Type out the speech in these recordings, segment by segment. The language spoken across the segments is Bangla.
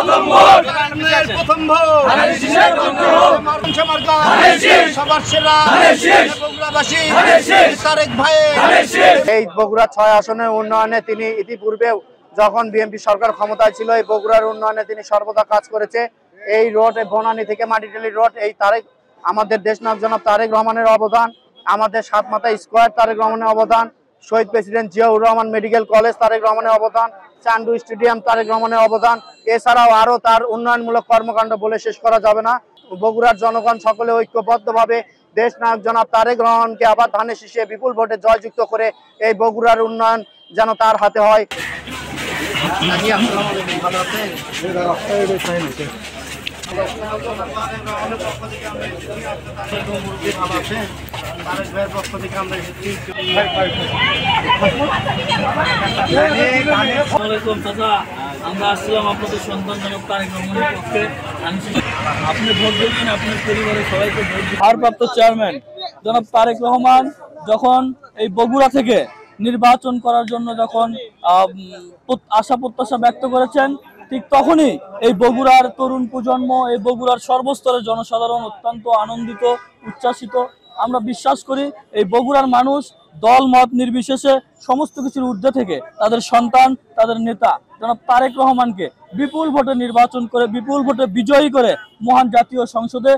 প্রথম ভোট প্রথম ভোট সবার সেরা বগুড়াবাসী তারেক ভাই। এই বগুড়া 6 আসনের উন্নয়নে তিনি ইতিপূর্বেও যখন বিএনপি সরকার ক্ষমতায় ছিল এই বগুড়ার উন্নয়নে তিনি সর্বদা কাজ করেছে। এই রোড বনানী থেকে মাটিটালি রোড এই তারেক আমাদের দেশনায়ক জনাব তারেক রহমানের অবদান, আমাদের সাতমাথা স্কয়ার তারেক রহমানের অবদান, Shaheed president Ziaur Rahman medical college Tarique রহমানের অবদান, চান্ডু স্টেডিয়াম তারেক রহমানের অবদান, এছাড়াও আরো তার উন্নয়নমূলক কর্মকাণ্ড বলে শেষ করা যাবে না। বগুড়ার জনগণ সকলে ঐক্যবদ্ধভাবে দেশনায়ক জনাব তারেক রহমানকে আবার ধানের শীষে বিপুল ভোটে জয়যুক্ত করে এই বগুড়ার উন্নয়ন যেন তার হাতে হয়। আমরা আসছিলাম আপনাদের সন্তান জনক তারেক রহমানের পক্ষে। আপনি ভোট দিয়েছেন, আপনার পরিবারের সবাইকে ভোট দিন। ভারপ্রাপ্ত চেয়ারম্যান জনাব তারেক রহমান যখন এই বগুড়া থেকে নির্বাচন করার জন্য যখন আশা প্রত্যাশা ব্যক্ত করেছেন, ঠিক তখনই এই বগুড়ার তরুণ প্রজন্ম, এই বগুড়ার সর্বস্তরের জনসাধারণ অত্যন্ত আনন্দিত, উচ্ছ্বাসিত। আমরা বিশ্বাস করি এই বগুড়ার মানুষ দল মত নির্বিশেষে সমস্ত কিছুর ঊর্ধ্বে থেকে তাদের সন্তান, তাদের নেতা জনাব তারেক রহমানকে বিপুল ভোটে নির্বাচন করে, বিপুল ভোটে বিজয়ী করে মহান জাতীয় সংসদে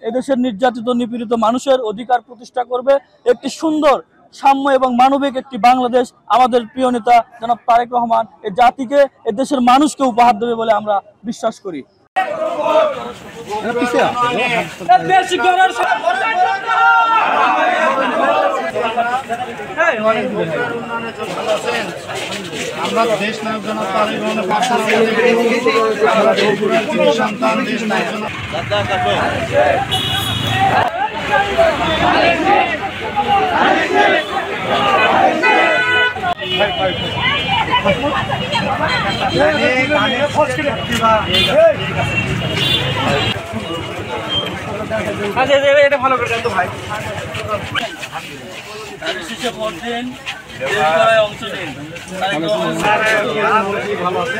এদেশের নির্যাতিত নিপীড়িত মানুষের অধিকার প্রতিষ্ঠা করবে। একটি সুন্দর সাম্য এবং মানবিক একটি বাংলাদেশ আমাদের প্রিয় নেতা জনাব তারেক রহমান এই জাতিকে, এই দেশের মানুষকে উপহার দেবে বলে আমরা বিশ্বাস করি। আমরা দেশ নায়ক জনাব তারেক রহমানের সন্তান দেশ নায়ক এটা ভালো করে জানতো ভাই। ভোট দিন, অংশ নিন। ভালো আছে।